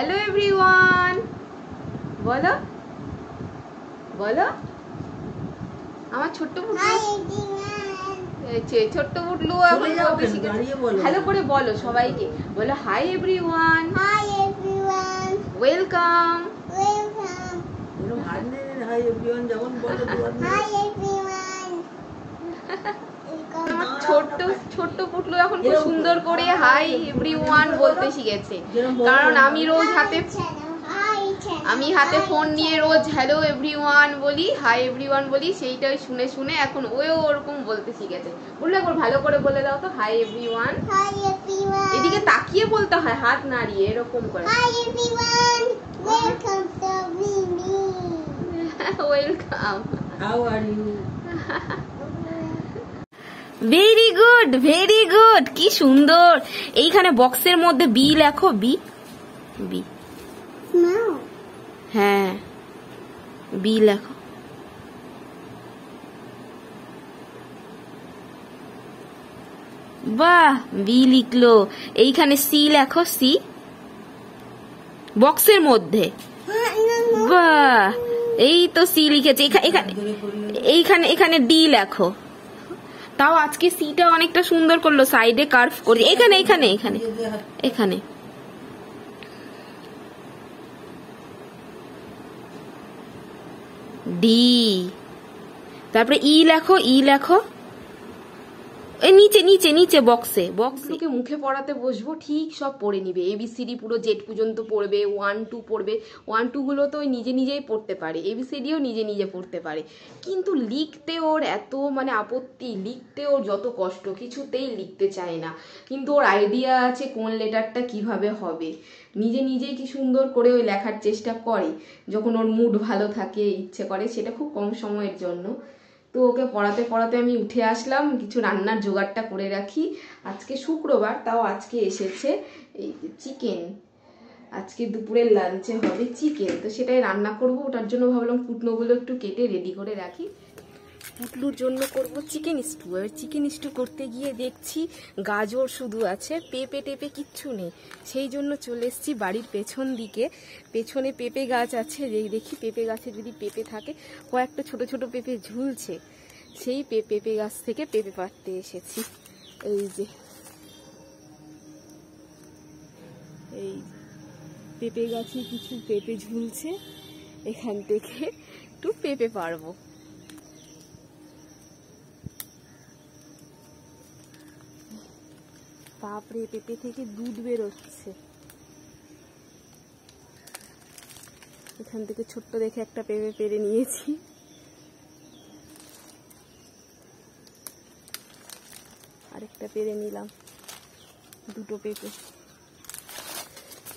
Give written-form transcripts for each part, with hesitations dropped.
Hello everyone বলো বলো আমার ছোট্ট ছোট্ট পুটলু এখন বলতে শিখেছে ভালো করে বলো সবাইকে বলো high everyone welcome hi everyone যেমন বলো হাই এভরিওয়ান আমার ছোট্ট পুটলু এখন খুব সুন্দর করে হাই এভরিওয়ান বলতে শিখেছে কারণ আমি হাতে ফোন নিয়ে রোজ হ্যালো এভরিওয়ান বলি হাই এভরিওয়ান বলি সেইটাই শুনে শুনে এখন ওও ওরকম বলতে শিখেছে বললে একবার ভালো করে বলে দাও তো হাই এভরিওয়ান এদিকে তাকিয়ে বলতে হয় হাত নাড়িয়ে এরকম করে hi everyone welcome to Mimi welcome how are you very good কি সুন্দর এইখানে বক্সের মধ্যে বি লেখো বি বি হ্যাঁ বি লেখো বাহ বি লিখলো এইখানে সি লেখো সি বক্সের মধ্যে বাহ এই তো সি লিখেছে এইখানে এখানে ডি লেখো তাও আজকে সিটা অনেকটা সুন্দর করলো সাইডে কার্ভ করে এখানে এখানে এখানে এখানে ডি তারপরে ই লেখো নিচে নিচে নিচে বক্সে মুখে পড়াতে বসবো ঠিক সব পড়ে নিবে এবিসিডি পুরো জেড পর্যন্ত পড়বে 1 2 পড়বে 1 2 গুলো তো নিজে নিজেই পড়তে পারে এবিসিডিও নিজে নিজে পড়তে পারে কিন্তু লিখতে ওর এত মানে আপত্তি লিখতে ওর যত কষ্ট কিছুতেই লিখতে চায় না কিন্তু ওর আইডিয়া আছে কোন লেটারটা কিভাবে হবে নিজে নিজেই কি সুন্দর করে ওই লেখার চেষ্টা করে যখন ওর মুড ভালো থাকে ইচ্ছে করে সেটা খুব কম সময়ের জন্য তো ওকে পড়াতে পড়াতে আমি উঠে আসলাম কিছু রান্নার জোগাড়টা করে রাখি আজকে শুক্রবার তাও আজকে এসেছে এই চিকেন আজকে দুপুরের লাঞ্চে হবে চিকেন তো সেটাই রান্না করব ওটার জন্য ভাবলাম কুটনোগুলো একটু কেটে রেডি করে রাখি পুটলুর জন্য করব চিকেন স্টু আর চিকেন স্টু করতে গিয়ে দেখছি গাজর শুধু আছে পেঁপে টেপে কিচ্ছু নেই সেই জন্য চলে এসেছি বাড়ির পেছন দিকে পেছনে পেঁপে গাছ আছে যেই দেখি পেঁপে গাছে যদি পেঁপে থাকে কয়েকটা ছোট ছোট পেঁপে ঝুলছে সেই পেঁপে গাছ থেকে পেঁপে পাড়তে এসেছি এই যে এই পেঁপে গাছে কিছু পেঁপে ঝুলছে এখান থেকে একটু পেঁপে পারবো বাপরে পেঁপে থেকে দুধ বেরোচ্ছে এখান থেকে ছোট্ট দেখে একটা পেঁপে পেরে নিয়েছি আরেকটা পেরে নিলাম দুটো পেঁপে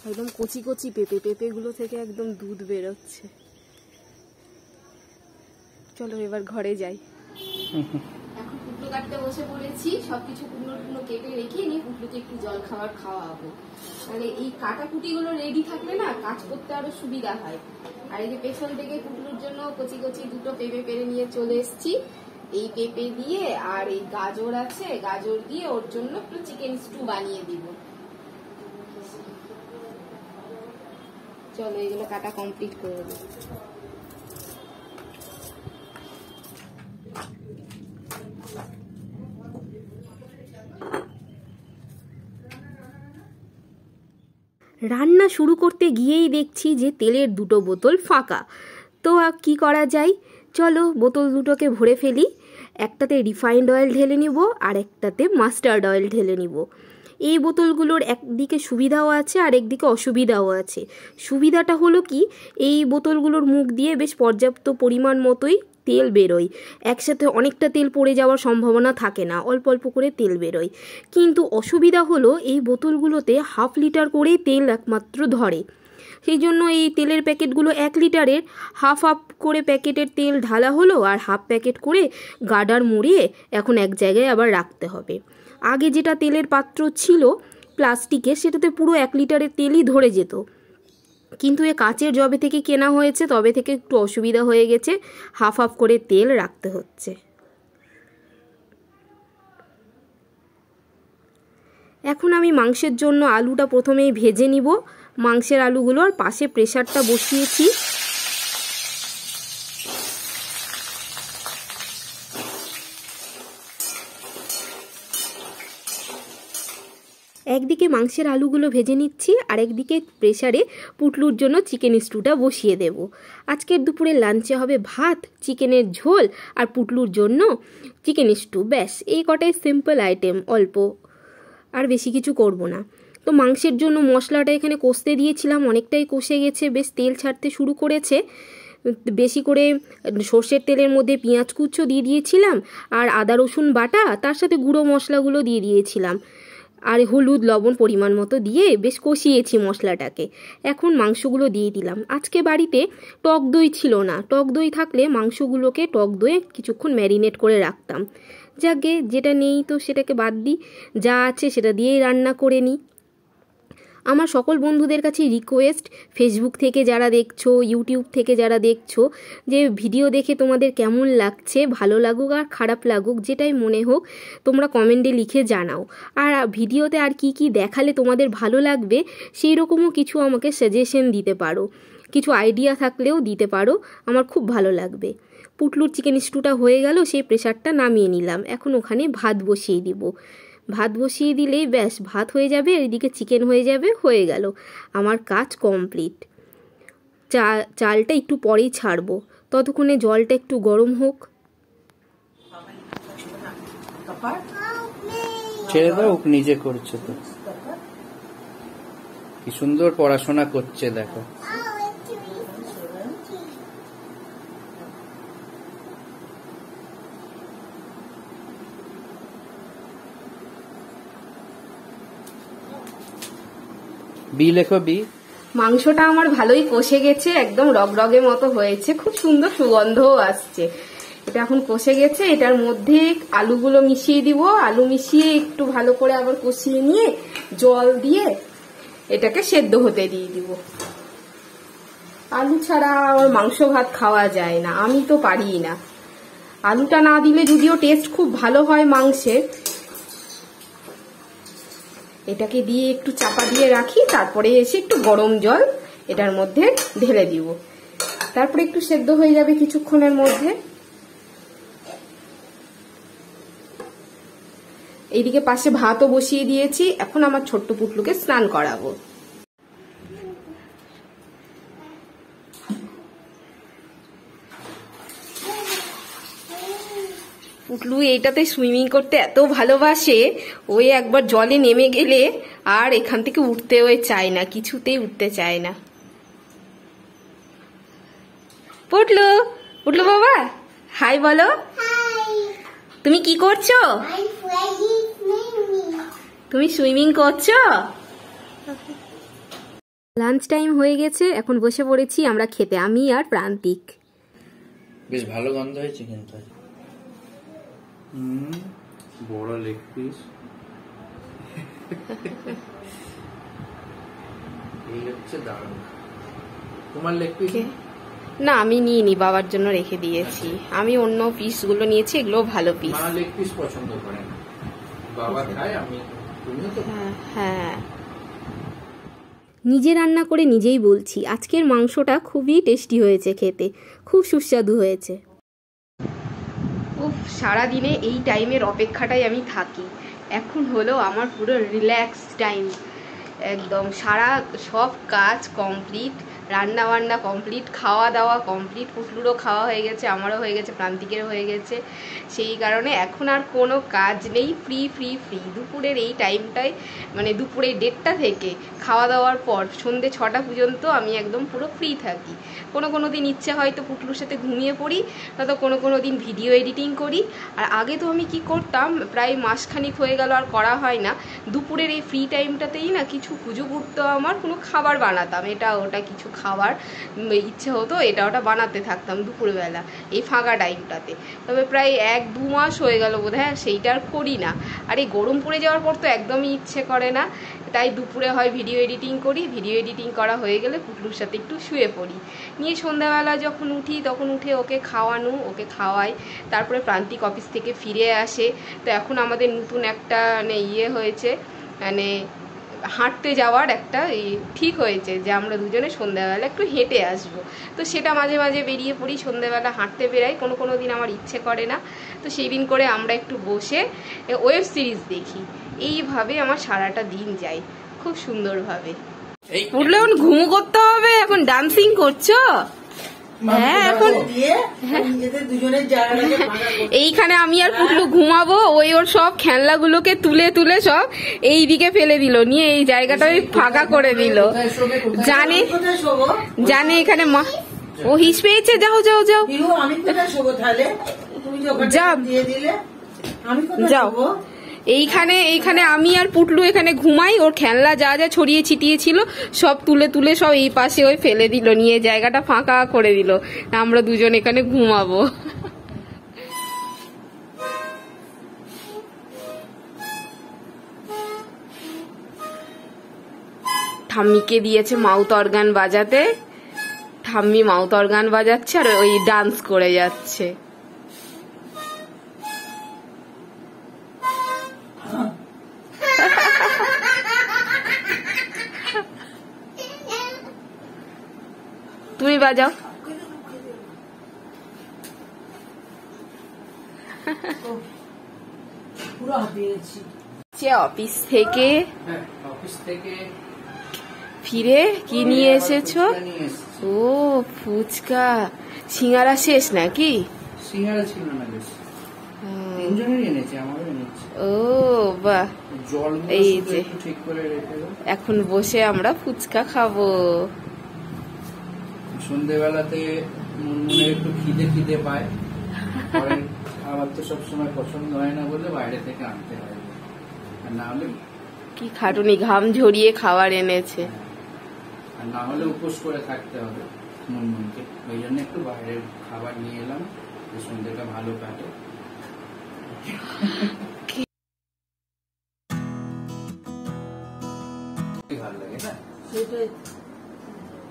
একদম কচি কচি পেঁপেগুলো থেকে একদম দুধ বেরোচ্ছে চলো এবার ঘরে যাই এখন পুটলু কাটতে বসে পড়েছি সবকিছু পুরো কেটে রেখে নিয়ে পুটলুকে একটু জল খাওয়াবো তাহলে এই কাটাকুটি গুলো রেডি থাকলে না কাজ করতে আরো সুবিধা হয় আর এই যে পেছন থেকে পুটলুর জন্য কচি কচি দুটো পেঁপে পেরে নিয়ে চলে এসেছি এই পেঁপে দিয়ে আর এই গাজর আছে গাজর দিয়ে ওর জন্য একটু চিকেন স্টু বানিয়ে দিব চলো এগুলো কাটা কমপ্লিট করে দেব রান্না শুরু করতে গিয়েই দেখছি যে তেলের দুটো বোতল ফাঁকা তো কি করা যায় চলো বোতল দুটোকে ভরে ফেলি একটাতে রিফাইন্ড অয়েল ঢেলে নিব আর একটাতে মাস্টার্ড অয়েল ঢেলে নিব এই বোতলগুলোর একদিকে সুবিধাও আছে আর একদিকে অসুবিধাও আছে সুবিধাটা হলো কি এই বোতলগুলোর মুখ দিয়ে বেশ পর্যাপ্ত পরিমাণ মতোই তেল বেরোয় একসাথে অনেকটা তেল পড়ে যাওয়ার সম্ভাবনা থাকে না অল্প অল্প করে তেল বেরোয় কিন্তু অসুবিধা হলো এই বোতলগুলোতে 1/2 লিটার করেই তেল একমাত্র ধরে সেই জন্য এই তেলের প্যাকেটগুলো 1 লিটারের হাফ করে প্যাকেটের তেল ঢালা হলো আর হাফ প্যাকেট করে গার্ডার মুড়িয়ে এখন এক জায়গায় আবার রাখতে হবে আগে যেটা তেলের পাত্র ছিল প্লাস্টিকের সেটাতে পুরো 1 লিটারের তেলই ধরে যেত কিন্তু এ কাচের জবে থেকে কেনা হয়েছে তবে থেকে একটু অসুবিধা হয়ে গেছে হাফ করে তেল রাখতে হচ্ছে এখন আমি মাংসের জন্য আলুটা প্রথমেই ভেজে নিব। মাংসের আলুগুলো আর পাশে প্রেসারটা বসিয়েছি। একদিকে মাংসের আলুগুলো ভেজে নিচ্ছি, আর একদিকে প্রেসারে পুটলুর জন্য চিকেন স্টুটা বসিয়ে দেব। আজকের দুপুরে লাঞ্চে হবে ভাত, চিকেনের ঝোল আর পুটলুর জন্য চিকেন স্টু। ব্যাস এই কটাই সিম্পল আইটেম, অল্প, আর বেশি কিছু করব না। তো মাংসের জন্য মশলাটা এখানে কষতে দিয়েছিলাম, অনেকটাই কষে গেছে, বেশ তেল ছাড়তে শুরু করেছে। বেশি করে সর্ষের তেলের মধ্যে পেঁয়াজ কুচো দিয়ে দিয়েছিলাম, আর আদা রসুন বাটা, তার সাথে গুঁড়ো মশলাগুলো দিয়ে দিয়েছিলাম, আর হলুদ লবণ পরিমাণ মতো দিয়ে বেশ কষিয়েছি মশলাটাকে। এখন মাংসগুলো দিয়ে দিলাম। আজকে বাড়িতে টক দই ছিল না, টক দই থাকলে মাংসগুলোকে টক দইয়ে কিছুক্ষণ ম্যারিনেট করে রাখতাম। যাকে যেটা নেই তো সেটাকে বাদ দিই, যা আছে সেটা দিয়েই রান্না করে নিই। আমার সকল বন্ধুদের কাছে রিকোয়েস্ট, ফেসবুক থেকে যারা দেখছো, ইউটিউব থেকে যারা দেখছো, যে ভিডিও দেখে তোমাদের কেমন লাগছে, ভালো লাগুক আর খারাপ লাগুক, যেটাই মনে হোক তোমরা কমেন্টে লিখে জানাও। আর ভিডিওতে আর কি কি দেখালে তোমাদের ভালো লাগবে সেই রকমও কিছু আমাকে সাজেশন দিতে পারো, কিছু আইডিয়া থাকলেও দিতে পারো, আমার খুব ভালো লাগবে। পুটলুর চিকেন স্টুটা হয়ে গেল, সেই প্রেসারটা নামিয়ে নিলাম। এখন ওখানে ভাত বসিয়ে দিব। ভাত বসিয়ে দিলেই ব্যাস ভাত হয়ে যাবে, এদিকে চিকেন হয়ে যাবে, হয়ে গেল আমার কাজ কমপ্লিট। চালটা একটু পরেই ছাড়বো, ততক্ষণে জলটা একটু গরম হোক। ছেড়ে দাও, নিজে করছে তো, কি সুন্দর পড়াশোনা করছে দেখো। বি লেখো, বি। মাংসটা আমার ভালোই কষে গেছে, একদম রগরগে মতো হয়েছে, খুব সুন্দর সুগন্ধও আসছে। এটা এখন কষে গেছে, এটার মধ্যে আলুগুলো মিশিয়ে দিব। আলু মিশিয়ে একটু ভালো করে আবার কষিয়ে নিয়ে জল দিয়ে এটাকে সেদ্ধ হতে দিয়ে দিব। আলু ছাড়া আমার মাংস ভাত খাওয়া যায় না, আমি তো পারি না। আলুটা না দিলে যদিও টেস্ট খুব ভালো হয় মাংসের। এটাকে দিয়ে একটু চাপা দিয়ে রাখি, তারপরে এসে একটু গরম জল এটার মধ্যে ঢেলে দিব, তারপরে একটু সেদ্ধ হয়ে যাবে কিছুক্ষণের মধ্যে। এইদিকে পাশে ভাতও বসিয়ে দিয়েছি। এখন আমার ছোট্ট পুটলুকে স্নান করাবো। পুটলু এইটাতে সুইমিং করতে এত ভালোবাসে, ওই একবার জলে নেমে গেলে আর এখান থেকে উঠতেও চায় না, কিছুতেই উঠতে চায় না। পুটলু, পুটলু বাবা হাই বলো। তুমি কি করছো? তুমি সুইমিং করছো? লাঞ্চ টাইম হয়ে গেছে, এখন বসে পড়েছি আমরা খেতে, আমি আর প্রান্তিক। বেশ ভালো গন্ধ হয়েছে কিন্তু। বড় লেগ পিস, এই হচ্ছে দারুণ। তোমার লেগ পিস না, আমি নিইনি, বাবার জন্য রেখে দিয়েছি। আমি অন্য পিসগুলো নিয়েছি, এগুলো ভালো পিস। মা লেগ পিস পছন্দ করে না, বাবা খায়, আমি তুমি তো। হ্যাঁ, নিজে রান্না করে নিজেই বলছি, আজকের মাংসটা খুবই টেস্টি হয়েছে খেতে, খুব সুস্বাদু হয়েছে। উফ, সারাদিনে এই টাইমের অপেক্ষাটাই আমি থাকি। এখন হলো আমার পুরো রিল্যাক্স টাইম, একদম সারা সব কাজ কমপ্লিট, রান্না বান্না কমপ্লিট, খাওয়া দাওয়া কমপ্লিট। পুটলুরও খাওয়া হয়ে গেছে, আমারও হয়ে গেছে, প্রান্তিকেরও হয়ে গেছে। সেই কারণে এখন আর কোনো কাজ নেই, ফ্রি ফ্রি ফ্রি। দুপুরের এই টাইমটায়, মানে দুপুরের 1:30 থেকে খাওয়া দাওয়ার পর সন্ধ্যে 6টা পর্যন্ত আমি একদম পুরো ফ্রি থাকি। কোনো দিন ইচ্ছে হয়তো পুটলুর সাথে ঘুমিয়ে পড়ি, নয়তো কোনো দিন ভিডিও এডিটিং করি। আর আগে তো আমি কি করতাম, প্রায় মাসখানিক হয়ে গেল আর করা হয় না, দুপুরের এই ফ্রি টাইমটাতেই না কিছু পুজো করতো, আমার কোনো খাবার বানাতাম, এটা ওটা কিছু খাবার ইচ্ছে হতো, এটা ওটা বানাতে থাকতাম দুপুরবেলা এই ফাঁকা টাইমটাতে। তবে প্রায় 1-2 মাস হয়ে গেল বোধহয় সেইটা আর করি না। আর এই গরম পড়ে যাওয়ার পর তো একদমই ইচ্ছে করে না, তাই দুপুরে হয় ভিডিও এডিটিং করি, ভিডিও এডিটিং করা হয়ে গেলে পুটলুর সাথে একটু শুয়ে পড়ি, নিয়ে সন্ধ্যাবেলা যখন উঠি তখন উঠে ওকে খাওয়াই। তারপরে প্রান্তিক অফিস থেকে ফিরে আসে। তো এখন আমাদের নতুন একটা ইয়ে হয়েছে, মানে হাঁটতে যাওয়ার একটা ঠিক হয়েছে যে আমরা দুজনে সন্ধ্যাবেলা একটু হেঁটে আসবো। তো সেটা মাঝে মাঝে বেরিয়ে পড়ি, সন্ধ্যাবেলা হাঁটতে বেরাই, কোনো কোনো দিন আমার ইচ্ছে করে না। তো সেই দিন করে আমরা একটু বসে ওয়েব সিরিজ দেখি। এইভাবে আমার সারাটা দিন যায় খুব সুন্দরভাবে। উঠলে এখন ঘুমো করতে হবে, এখন ডান্সিং করছো? হ্যাঁ, এখন এইখানে আমি আর পুটলু ঘুমাবো। ওই ওর সব খেলনাগুলোকে তুলে তুলে সব এই দিকে ফেলে দিল, নিয়ে এই জায়গাটা ওই ফাঁকা করে দিল। জানে এখানে মা ও হিস পেয়েছে। যাও যাও যাও যাও। এইখানে আমি আর পুটলু এখানে ঘুমাই। ওর খেলনা যা যা ছড়িয়ে ছিটিয়ে ছিল সব তুলে তুলে সব এই পাশে ওই ফেলে দিল, নিয়ে জায়গাটা ফাঁকা করে দিল। আমরা দুজন এখানে ঘুমাবো। ঠাম্মিকে দিয়েছে মাউথ অর্গান বাজাতে। ঠাম্মি মাউথ অর্গান বাজাচ্ছে আর ওই ডান্স করে যাচ্ছে। তুমি বাজাও। অফিস থেকে ফিরে কি নিয়ে এসেছো? ও ফুচকা। সিঙ্গারা শেষ নাকি? সিঙ্গারা ছিল না, বেশ ও বাহ। এই যে ঠিক করে রেখে এখন বসে আমরা ফুচকা খাবো। সন্ধ্যেবেলাতে মুনমুনের একটু খিদে পায়, খাবার তো সবসময় পছন্দ হয় না বলে বাইরে থেকে আনতে হয়। আর না হলে কি খাটুনি, ঘাম ঝরিয়ে খাবার এনেছে। আর না হলে উপোস করে থাকতে হবে মুনমুনকে, ওই জন্য একটু বাইরের খাবার নিয়ে এলাম, সন্ধ্যেটা ভালো কাটে। ভালো লাগে না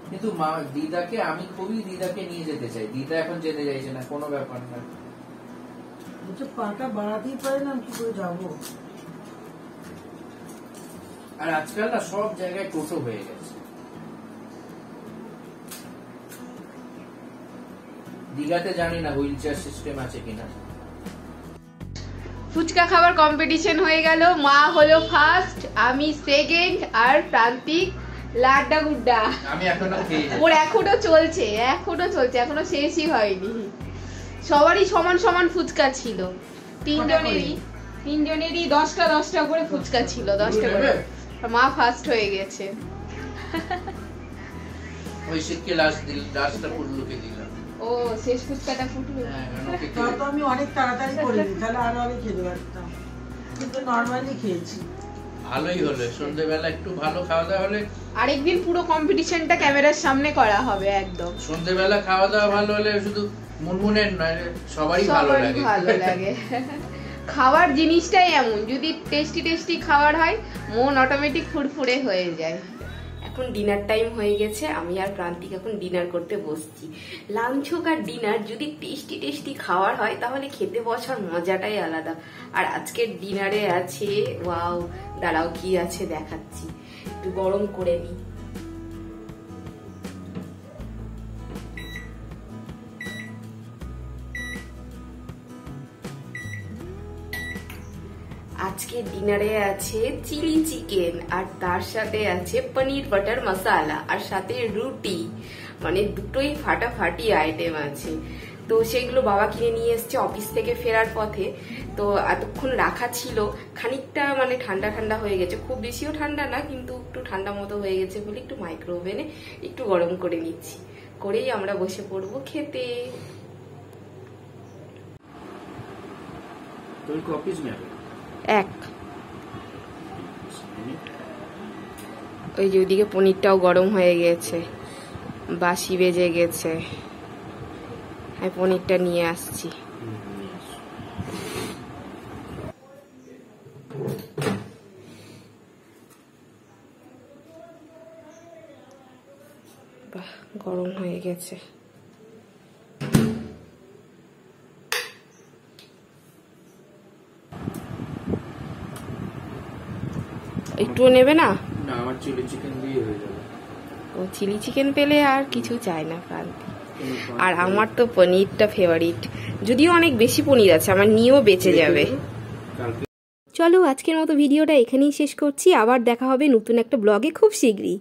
কিন্তু দিদাকে আমি খুবই দিদাকে নিয়ে যেতে চাই। দিদা এখন যেতে চাইছে না, কোনো ব্যাপার না। পাটা বাড়াতেই পারে না, কি করে যাবো? আর আজকাল না সব জায়গায় টোটো হয়ে গেছে। দীঘাতে জানি না হুইল চেয়ার সিস্টেম আছে কিনা। ফুচকা খাবার কম্পিটিশন হয়ে গেল। মা হলো ফার্স্ট, আমি সেকেন্ড, আর প্রান্তিক লাড্ডা গুড্ডা। আমি এখনো ওর এখনো চলছে, এখনো শেষই হয়নি। সবারই সমান সমান ফুচকা ছিল, তিনজনেরই 10টা করে ফুচকা ছিল, 10টা করে। মা ফার্স্ট হয়ে গেছে। ওই শিখকে লাস্টটা পুটলুকে দিলাম। ও শেষ ফুচকাটা পুটলু। হ্যাঁ, তো আমি অনেক তাড়াতাড়ি করিনি, তাহলে আরো আমি খেতে পারতাম, কিন্তু নরমালি খেয়েছি। ভালোই হলো, সন্ধ্যেবেলা একটু ভালো খাওয়া দাওয়া হলে। আরেকদিন পুরো কম্পিটিশনটা ক্যামেরার সামনে করা হবে একদম। সন্ধ্যেবেলা খাওয়া দাওয়া ভালো হলে শুধু মুনমুনের নয়, সবারই ভালো লাগে। খাবার জিনিসটাই এমন, যদি টেস্টি খাবার হয় মন অটোমেটিক ফুরফুরে হয়ে যায়। এখন ডিনার টাইম হয়ে গেছে, আমি আর প্রান্তিক এখন ডিনার করতে বসছি। লাঞ্চ হোক আর ডিনার, যদি টেস্টি খাবার হয় তাহলে খেতে বসার মজাটাই আলাদা। আর আজকের ডিনারে আছে, ওয়াও, দাঁড়াও কি আছে দেখাচ্ছি, একটু গরম করে নিই। আজকে ডিনারে আছে চিলি চিকেন, আর তার সাথে আছে পনির বাটার মশালা, আর সাথে রুটি। মানে দুটোই ফাটাফাটি আইটেম আছে। তো সেগুলো বাবা কিনে নিয়ে এসছে অফিস থেকে ফেরার পথে। তো এতক্ষণ রাখা ছিল, খানিকটা মানে ঠান্ডা হয়ে গেছে, খুব বেশিও ঠান্ডা না, কিন্তু একটু ঠান্ডা মতো হয়ে গেছে বলে একটু মাইক্রো ওভেনে একটু গরম করে নিচ্ছি, করেই আমরা বসে পড়বো খেতে। এক ওই যে ওইদিকে পনিরটাও গরম হয়ে গেছে, বাসি বেজে গেছে, আমি পনিরটা নিয়ে আসছি। বাহ, গরম হয়ে গেছে। একটুও নেবে না? না, আমার চিলি চিকেন দিয়ে হয়ে যাবে। ও চিলি চিকেন পেলে আর কিছু চায় না প্রান্তি। আর আমার তো পনিরটা ফেভারিট, যদিও অনেক বেশি পনির আছে, আমার নিয়েও বেঁচে যাবে। চলো আজকের মতো ভিডিওটা এখানেই শেষ করছি, আবার দেখা হবে নতুন একটা ব্লগে খুব শীঘ্রই।